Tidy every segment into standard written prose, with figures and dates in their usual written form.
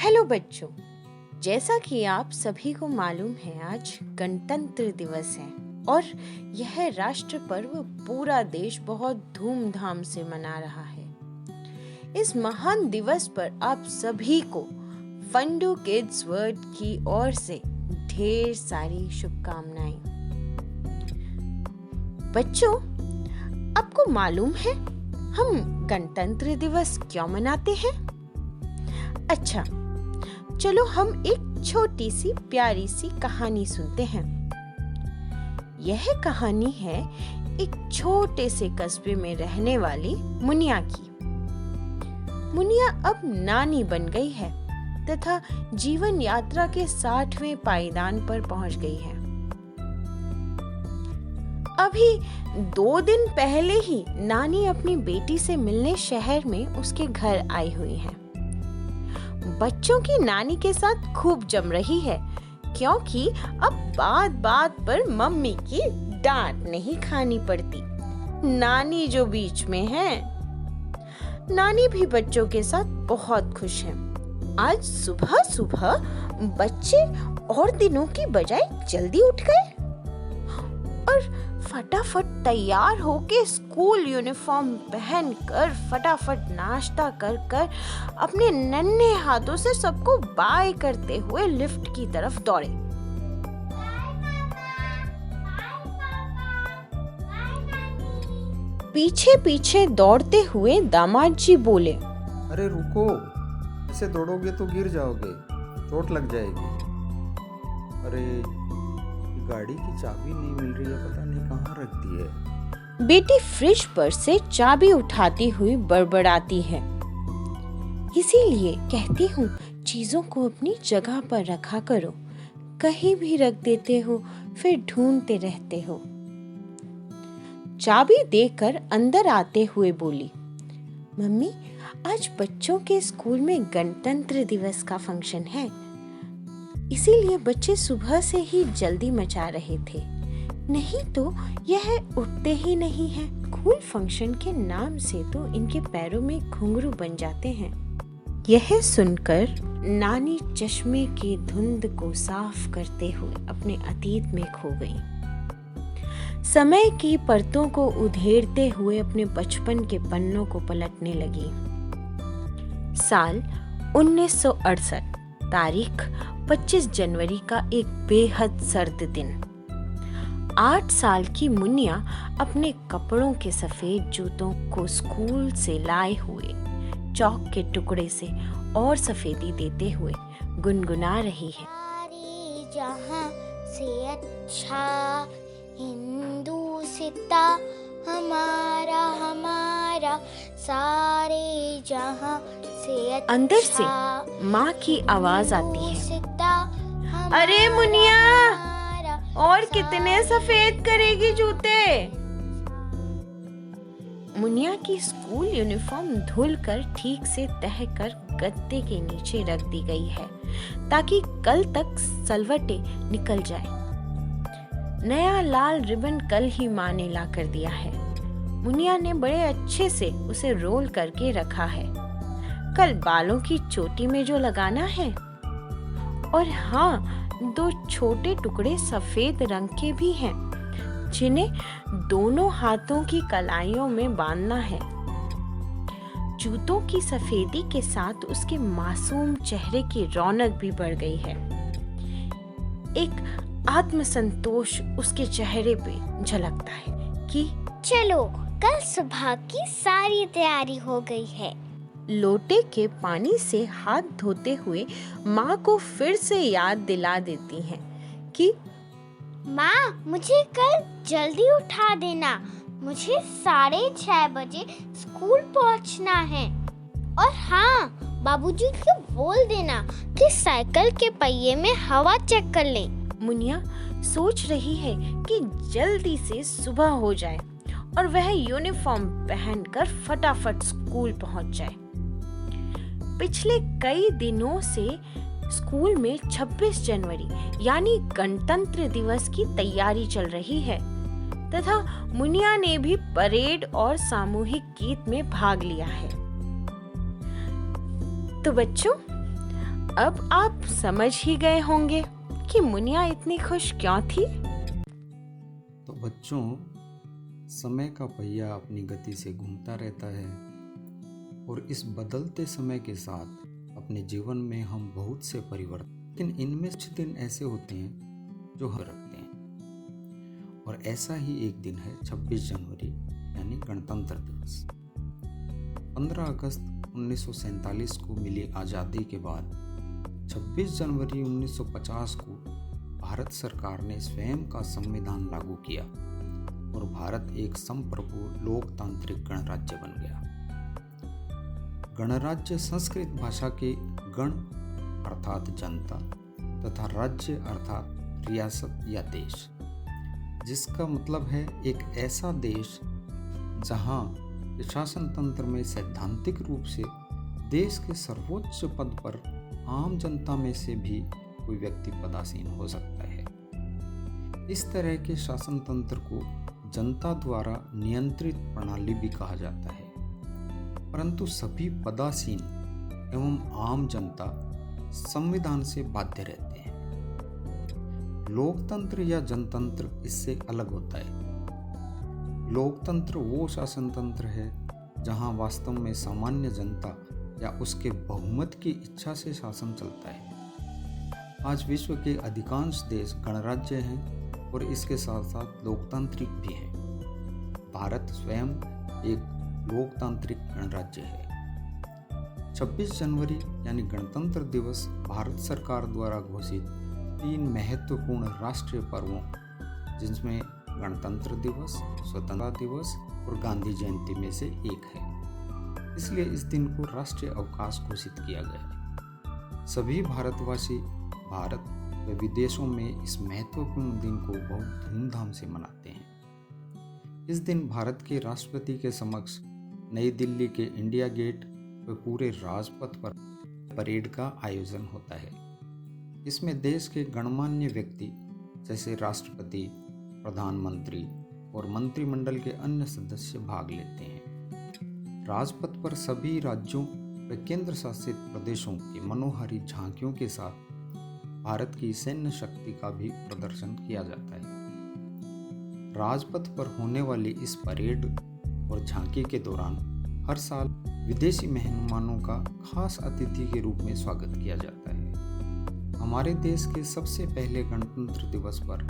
Hello बच्चों, जैसा कि आप सभी को मालूम है आज गणतंत्र दिवस है और यह राष्ट्र पर्व पूरा देश बहुत धूमधाम से मना रहा है। इस महान दिवस पर आप सभी को फंडू किड्स वर्ल्ड की ओर से ढेर सारी शुभकामनाएं। बच्चों, आपको मालूम है हम गणतंत्र दिवस क्यों मनाते हैं? अच्छा, चलो हम एक छोटी सी प्यारी सी कहानी सुनते हैं। यह कहानी है एक छोटे से कस्बे में रहने वाली मुनिया की। मुनिया अब नानी बन गई है तथा जीवन यात्रा के 60वें पायदान पर पहुंच गई है। अभी 2 दिन पहले ही नानी अपनी बेटी से मिलने शहर में उसके घर आई हुई है। बच्चों की नानी के साथ खूब जम रही है क्योंकि अब बात बात पर मम्मी की डांट नहीं खानी पड़ती। नानी जो बीच में है। नानी भी बच्चों के साथ बहुत खुश है। आज सुबह सुबह बच्चे और दिनों की बजाय जल्दी उठ गए और फटाफट तैयार होके स्कूल यूनिफॉर्म पहनकर फटाफट नाश्ता कर कर अपने नन्हे हाथों से सबको बाय करते हुए लिफ्ट की तरफ दौड़े। पीछे पीछे दौड़ते हुए दामाद जी बोले, अरे रुको, ऐसे दौड़ोगे तो गिर जाओगे, चोट लग जाएगी। अरे गाड़ी की चाबी नहीं मिल रही है, पता नहीं कहाँ रख दी है। बेटी फ्रिज पर से चाबी उठाती हुई बड़बड़ाती है। इसीलिए कहती हूँ चीजों को अपनी जगह पर रखा करो, कहीं भी रख देते हो फिर ढूंढते रहते हो। चाबी देकर अंदर आते हुए बोली, मम्मी आज बच्चों के स्कूल में गणतंत्र दिवस का फंक्शन है, इसीलिए बच्चे सुबह से ही जल्दी मचा रहे थे, नहीं तो यह उठते ही नहीं है। स्कूल फंक्शन के नाम से तो इनके पैरों में घुंघरू बन जाते हैं। यह सुनकर नानी चश्मे की धुंध को साफ करते हुए अपने अतीत में खो गई। समय की परतों को उधेड़ते हुए अपने बचपन के पन्नों को पलटने लगी। साल 1968, तारीख 25 जनवरी का एक बेहद सर्द दिन। 8 साल की मुनिया अपने कपड़ों के सफेद जूतों को स्कूल से लाए हुए चौक के टुकड़े से और सफेदी देते हुए गुनगुना रही है। जहां से अच्छा हिंदुस्ता हमारा हमारा सारे जहां से अच्छा। अंदर से माँ की आवाज आती है, अरे मुनिया, और कितने सफेद करेगी जूते? मुनिया की स्कूल यूनिफॉर्म धुलकर ठीक से तह कर गद्दे के नीचे रख दी गई है ताकि कल तक सलवटे निकल जाए। नया लाल रिबन कल ही माँ ने ला कर दिया है। मुनिया ने बड़े अच्छे से उसे रोल करके रखा है। कल बालों की चोटी में जो लगाना है, और हाँ, 2 छोटे टुकड़े सफेद रंग के भी हैं जिन्हें दोनों हाथों की कलाइयों में बांधना है। जूतों की सफेदी के साथ उसके मासूम चेहरे की रौनक भी बढ़ गई है। एक आत्मसंतोष उसके चेहरे पे झलकता है कि चलो कल सुबह की सारी तैयारी हो गई है। लोटे के पानी से हाथ धोते हुए माँ को फिर से याद दिला देती हैं कि माँ, मुझे कल जल्दी उठा देना, मुझे 6:30 बजे स्कूल पहुँचना है। और हाँ, बाबूजी को बोल देना कि साइकिल के पहिए में हवा चेक कर ले। मुनिया सोच रही है कि जल्दी से सुबह हो जाए और वह यूनिफॉर्म पहनकर फटाफट स्कूल पहुंच जाए। पिछले कई दिनों से स्कूल में 26 जनवरी यानी गणतंत्र दिवस की तैयारी चल रही है तथा मुनिया ने भी परेड और सामूहिक गीत में भाग लिया है। तो बच्चों, अब आप समझ ही गए होंगे कि मुनिया इतनी खुश क्यों थी। तो बच्चों, समय का पहिया अपनी गति से घूमता रहता है और इस बदलते समय के साथ अपने जीवन में हम बहुत से परिवर्तन, लेकिन इनमें कुछ दिन ऐसे होते हैं जो हम रखते हैं। और ऐसा ही एक दिन है 26 जनवरी यानी गणतंत्र दिवस। 15 अगस्त 1947 को मिली आज़ादी के बाद 26 जनवरी 1950 को भारत सरकार ने स्वयं का संविधान लागू किया और भारत एक संप्रभु लोकतांत्रिक गणराज्य बन गया। गणराज्य संस्कृत भाषा के गण अर्थात जनता तथा राज्य अर्थात रियासत या देश, जिसका मतलब है एक ऐसा देश जहां शासन तंत्र में सैद्धांतिक रूप से देश के सर्वोच्च पद पर आम जनता में से भी कोई व्यक्ति पदासीन हो सकता है। इस तरह के शासन तंत्र को जनता द्वारा नियंत्रित प्रणाली भी कहा जाता है, परंतु सभी पदासीन एवं आम जनता संविधान से बाध्य रहते हैं। लोकतंत्र या जनतंत्र इससे अलग होता है। लोकतंत्र वो शासन तंत्र है जहां वास्तव में सामान्य जनता या उसके बहुमत की इच्छा से शासन चलता है। आज विश्व के अधिकांश देश गणराज्य हैं और इसके साथ साथ लोकतांत्रिक भी है। भारत स्वयं एक लोकतांत्रिक गणराज्य है। 26 जनवरी यानी गणतंत्र दिवस भारत सरकार द्वारा घोषित 3 महत्वपूर्ण राष्ट्रीय पर्वों, जिसमें गणतंत्र दिवस, स्वतंत्रता दिवस और गांधी जयंती में से एक है, इसलिए इस दिन को राष्ट्रीय अवकाश घोषित किया गया है। सभी भारतवासी भारत व विदेशों में इस महत्वपूर्ण दिन को बहुत धूमधाम से मनाते हैं। इस दिन भारत के राष्ट्रपति के समक्ष नई दिल्ली के इंडिया गेट व पूरे राजपथ पर परेड का आयोजन होता है। इसमें देश के गणमान्य व्यक्ति जैसे राष्ट्रपति, प्रधानमंत्री और मंत्रिमंडल के अन्य सदस्य भाग लेते हैं। राजपथ पर सभी राज्यों व केंद्र शासित प्रदेशों की मनोहारी झांकियों के साथ भारत की सैन्य शक्ति का भी प्रदर्शन किया जाता है। राजपथ पर होने वाली इस परेड और झांकी के दौरान हर साल विदेशी मेहमानों का खास अतिथि के रूप में स्वागत किया जाता है। हमारे देश के सबसे पहले गणतंत्र दिवस पर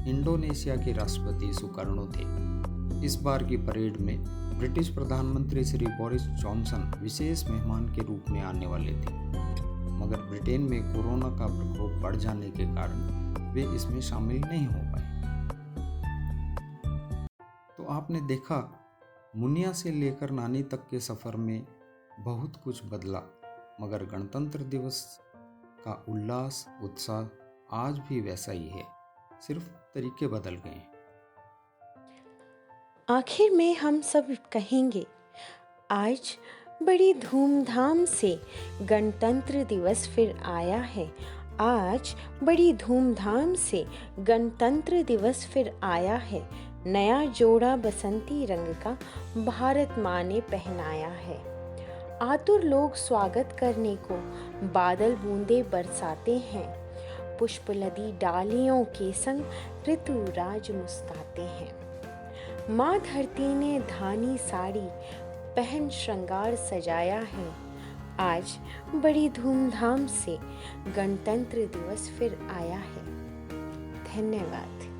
इंडोनेशिया के राष्ट्रपति सुकर्णो थे। इस बार की परेड में ब्रिटिश प्रधानमंत्री श्री बोरिस जॉनसन विशेष मेहमान के रूप में आने वाले थे, मगर ब्रिटेन में कोरोना का प्रकोप बढ़ जाने के कारण वे इसमें शामिल नहीं हो पाए। तो आपने देखा, मुनिया से लेकर नानी तक के सफर में बहुत कुछ बदला, मगर गणतंत्र दिवस का उल्लास उत्साह आज भी वैसा ही है, सिर्फ तरीके बदल गए हैं। आखिर में हम सब कहेंगे, आज बड़ी धूमधाम से गणतंत्र दिवस फिर आया है। आज बड़ी धूमधाम से गणतंत्र दिवस फिर आया है। नया जोड़ा बसंती रंग का भारत माँ ने पहनाया है। आतुर लोग स्वागत करने को बादल बूंदे बरसाते हैं। पुष्प लदी डालियों के संग ऋतुराज मुस्काते हैं। माँ धरती ने धानी साड़ी पहन श्रृंगार सजाया है। आज बड़ी धूमधाम से गणतंत्र दिवस फिर आया है। धन्यवाद।